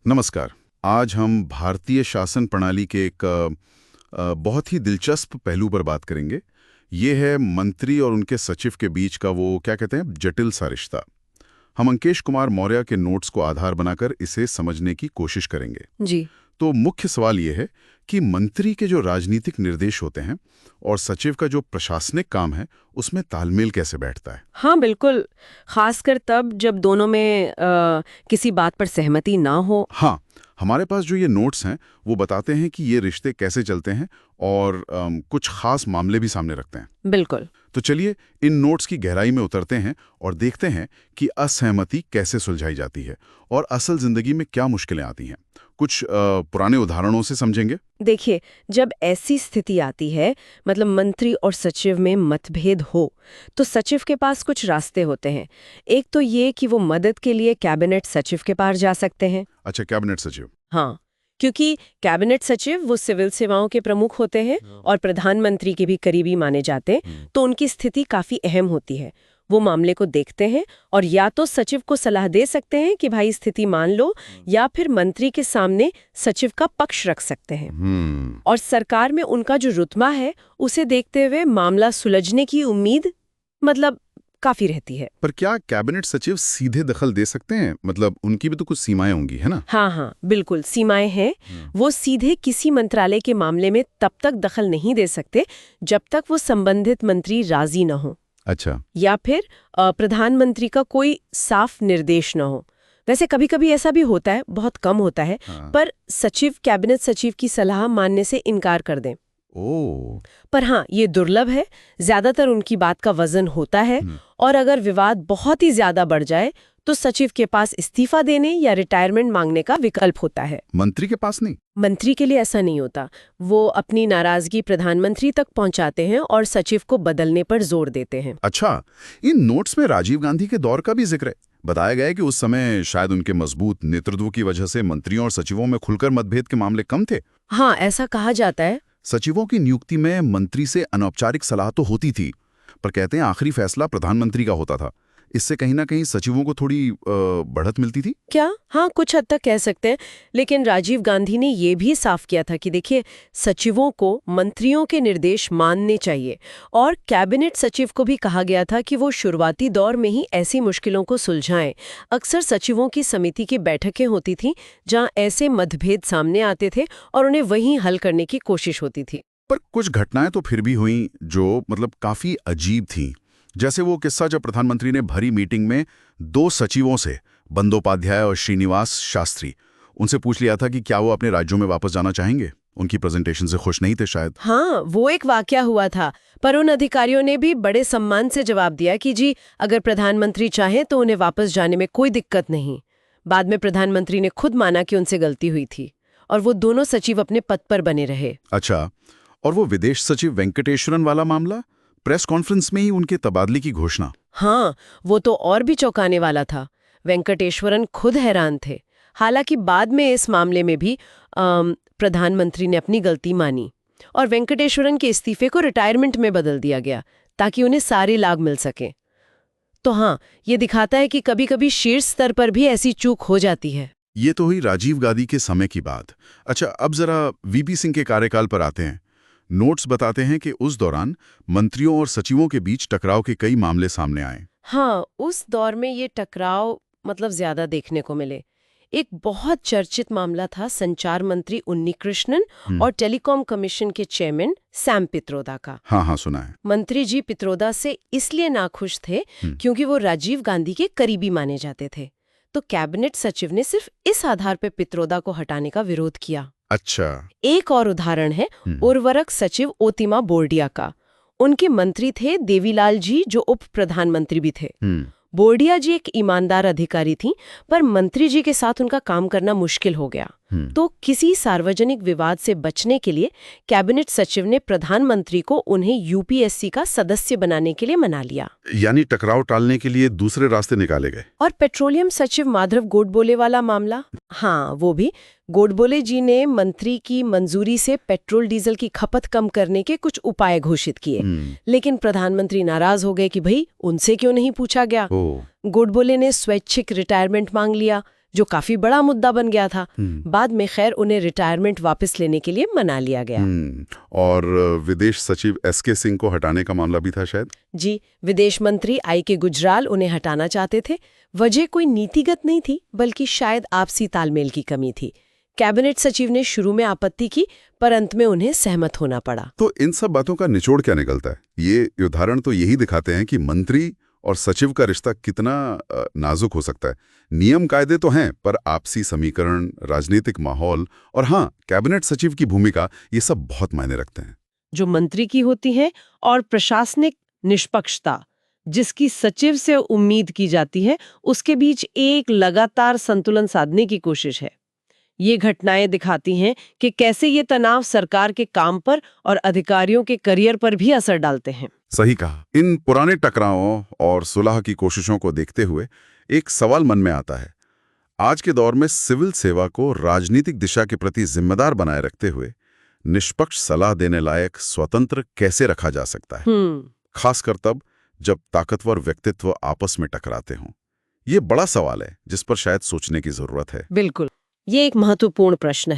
नमस्कार। आज हम भारतीय शासन प्रणाली के एक बहुत ही दिलचस्प पहलू पर बात करेंगे। ये है मंत्री और उनके सचिव के बीच का वो क्या कहते हैं जटिल सा रिश्ता। हम अंकेश कुमार मौर्य के नोट्स को आधार बनाकर इसे समझने की कोशिश करेंगे। जी। तो मुख्य सवाल ये है कि मंत्री के जो राजनीतिक निर्देश होते हैं और सचिव का जो प्रशासनिक काम है उसमें तालमेल कैसे बैठता है। हाँ, बिल्कुल। खासकर तब जब दोनों में किसी बात पर सहमति ना हो। हाँ, हमारे पास जो ये नोट्स हैं वो बताते हैं कि ये रिश्ते कैसे चलते हैं और कुछ खास मामले भी सामने रखते हैं। बिल्कुल। तो चलिए इन नोट्स की गहराई में उतरते हैं और देखते हैं कि असहमति कैसे सुलझाई जाती है और असल जिंदगी में क्या मुश्किलें आती हैं। कुछ पुराने उदाहरणों से समझेंगे। देखिए, जब ऐसी स्थिति आती है, मतलब मंत्री और सचिव में मतभेद हो, तो सचिव के पास कुछ रास्ते होते हैं। एक तो ये कि वो मदद के लिए कैबिनेट सचिव के पास जा सकते हैं। अच्छा, कैबिनेट सचिव। हाँ, क्योंकि कैबिनेट सचिव वो सिविल सेवाओं के प्रमुख होते हैं और प्रधानमंत्री के भी करीबी माने जाते हैं, तो उनकी स्थिति काफी अहम होती है। वो मामले को देखते हैं और या तो सचिव को सलाह दे सकते हैं कि भाई स्थिति मान लो, या फिर मंत्री के सामने सचिव का पक्ष रख सकते हैं। और सरकार में उनका जो रुतबा है उसे देखते हुए मामला सुलझने की उम्मीद मतलब काफी रहती है। पर क्या कैबिनेट सचिव सीधे दखल दे सकते हैं? मतलब उनकी भी तो कुछ सीमाएं होंगी, है ना? हाँ हाँ, बिल्कुल सीमाएं हैं। वो सीधे किसी मंत्रालय के मामले में तब तक दखल नहीं दे सकते जब तक वो संबंधित मंत्री राजी न हो। अच्छा। या फिर प्रधानमंत्री का कोई साफ निर्देश न हो। वैसे कभी कभी ऐसा भी होता है, बहुत कम होता है। हाँ। पर सचिव कैबिनेट सचिव की सलाह मानने से इनकार कर दें। ओह। पर हाँ, ये दुर्लभ है। ज्यादातर उनकी बात का वजन होता है और अगर विवाद बहुत ही ज्यादा बढ़ जाए तो सचिव के पास इस्तीफा देने या रिटायरमेंट मांगने का विकल्प होता है। मंत्री के पास नहीं? मंत्री के लिए ऐसा नहीं होता। वो अपनी नाराजगी प्रधानमंत्री तक पहुंचाते हैं और सचिव को बदलने पर जोर देते हैं। अच्छा, इन नोट्स में राजीव गांधी के दौर का भी जिक्र है। बताया गया है कि उस समय शायद उनके मजबूत नेतृत्व की वजह से मंत्रियों और सचिवों में खुलकर मतभेद के मामले कम थे। हाँ, ऐसा कहा जाता है। सचिवों की नियुक्ति में मंत्री से अनौपचारिक सलाह तो होती थी, पर कहते हैं आखिरी फैसला प्रधानमंत्री का होता था। इससे कहीं ना कहीं सचिवों को थोड़ी बढ़त मिलती थी क्या? हाँ, कुछ हद तक कह सकते हैं। लेकिन राजीव गांधी ने ये भी साफ किया था कि देखिए, सचिवों को मंत्रियों के निर्देश मानने चाहिए। और कैबिनेट सचिव को भी कहा गया था कि वो शुरुआती दौर में ही ऐसी मुश्किलों को सुलझाएं। अक्सर सचिवों की समिति की बैठकें होती थीं जहां ऐसे मतभेद सामने आते थे और उन्हें वहीं हल करने की कोशिश होती थी। पर कुछ घटनाएं तो फिर भी हुई जो मतलब काफी अजीब थीं। जैसे वो किस्सा जब प्रधानमंत्री ने भरी मीटिंग में दो सचिवों से, बंदोपाध्याय और श्रीनिवास शास्त्री, उनसे पूछ लिया था कि क्या वो अपने राज्यों में वापस जाना चाहेंगे। उनकी प्रेजेंटेशन से खुश नहीं थे शायद। हाँ, वो एक वाकया हुआ था। पर उन अधिकारियों ने भी बड़े सम्मान से जवाब दिया कि जी, अगर प्रधानमंत्री चाहें तो उन्हें वापस जाने में कोई दिक्कत नहीं। बाद में प्रधानमंत्री ने खुद माना कि उनसे गलती हुई थी और वो दोनों सचिव अपने पद पर बने रहे। अच्छा, और वो विदेश सचिव वेंकटेश्वरन वाला मामला, प्रेस कॉन्फ्रेंस में ही उनके तबादले की घोषणा। हाँ, वो तो और भी चौंकाने वाला था। वेंकटेश्वरन खुद हैरान थे। हालांकि बाद में इस मामले में भी प्रधानमंत्री ने अपनी गलती मानी और वेंकटेश्वरन के इस्तीफे को रिटायरमेंट में बदल दिया गया ताकि उन्हें सारे लाभ मिल सके। तो हाँ, ये दिखाता है कि कभी-कभी शीर्ष स्तर पर भी ऐसी चूक हो जाती है। ये तो हुई राजीव गांधी के समय की बात। अच्छा, अब जरा वीपी सिंह के कार्यकाल पर आते हैं। नोट्स बताते हैं कि उस दौरान मंत्रियों और सचिवों के बीच टकराव के कई मामले सामने आए। हाँ, उस दौर में ये टकराव मतलब ज्यादा देखने को मिले। एक बहुत चर्चित मामला था संचार मंत्री उन्नीकृष्णन और टेलीकॉम कमीशन के चेयरमैन सैम पित्रोदा का। हाँ हाँ, सुना है। मंत्री जी पित्रोदा से इसलिए नाखुश थे क्योंकि वो राजीव गांधी के करीबी माने जाते थे। तो कैबिनेट सचिव ने सिर्फ इस आधार पर पित्रोदा को हटाने का विरोध किया। अच्छा। एक और उदाहरण है उर्वरक सचिव ओतिमा बोर्डिया का। उनके मंत्री थे देवीलाल जी, जो उप प्रधानमंत्री भी थे। बोर्डिया जी एक ईमानदार अधिकारी थी, पर मंत्री जी के साथ उनका काम करना मुश्किल हो गया। तो किसी सार्वजनिक विवाद से बचने के लिए कैबिनेट सचिव ने प्रधानमंत्री को उन्हें यूपीएससी का सदस्य बनाने के लिए मना लिया। यानी टकराव टालने के लिए दूसरे रास्ते निकाले गए। और पेट्रोलियम सचिव माधव गोडबोले वाला मामला, हाँ, वो भी गोडबोले जी ने मंत्री की मंजूरी से पेट्रोल डीजल की खपत कम करने के कुछ उपाय घोषित किए। लेकिन प्रधानमंत्री नाराज हो गए कि भाई उनसे क्यों नहीं पूछा गया। गोडबोले ने स्वैच्छिक रिटायरमेंट मांग लिया। जो काफी बड़ा मुद्दा बन गया था। बाद में खैर उन्हें रिटायरमेंट वापस लेने के लिए मना लिया गया। और विदेश सचिव एसके सिंह को हटाने का मामला भी था शायद। जी, विदेश मंत्री आई.के. गुजराल उन्हें हटाना चाहते थे। वजह कोई नीतिगत नहीं थी, बल्कि शायद आपसी तालमेल की कमी थी। कैबिनेट सचिव ने शुरू में आपत्ति की, पर अंत में उन्हें सहमत होना पड़ा। तो इन सब बातों का निचोड़ क्या निकलता है? ये उदाहरण तो यही दिखाते हैं कि मंत्री और सचिव का रिश्ता कितना नाजुक हो सकता है। नियम कायदे तो हैं, पर आपसी समीकरण, राजनीतिक माहौल और हाँ, कैबिनेट सचिव की भूमिका, ये सब बहुत मायने रखते हैं। जो मंत्री की होती है और प्रशासनिक निष्पक्षता जिसकी सचिव से उम्मीद की जाती है, उसके बीच एक लगातार संतुलन साधने की कोशिश है। ये घटनाएं दिखाती हैं कि कैसे ये तनाव सरकार के काम पर और अधिकारियों के करियर पर भी असर डालते हैं। सही कहा। इन पुराने टकरावों और सुलह की कोशिशों को देखते हुए एक सवाल मन में आता है, आज के दौर में सिविल सेवा को राजनीतिक दिशा के प्रति जिम्मेदार बनाए रखते हुए निष्पक्ष सलाह देने लायक स्वतंत्र कैसे रखा जा सकता है, खासकर तब जब ताकतवर व्यक्तित्व आपस में टकराते हों। ये बड़ा सवाल है जिस पर शायद सोचने की जरूरत है। बिल्कुल, ये एक महत्वपूर्ण प्रश्न है।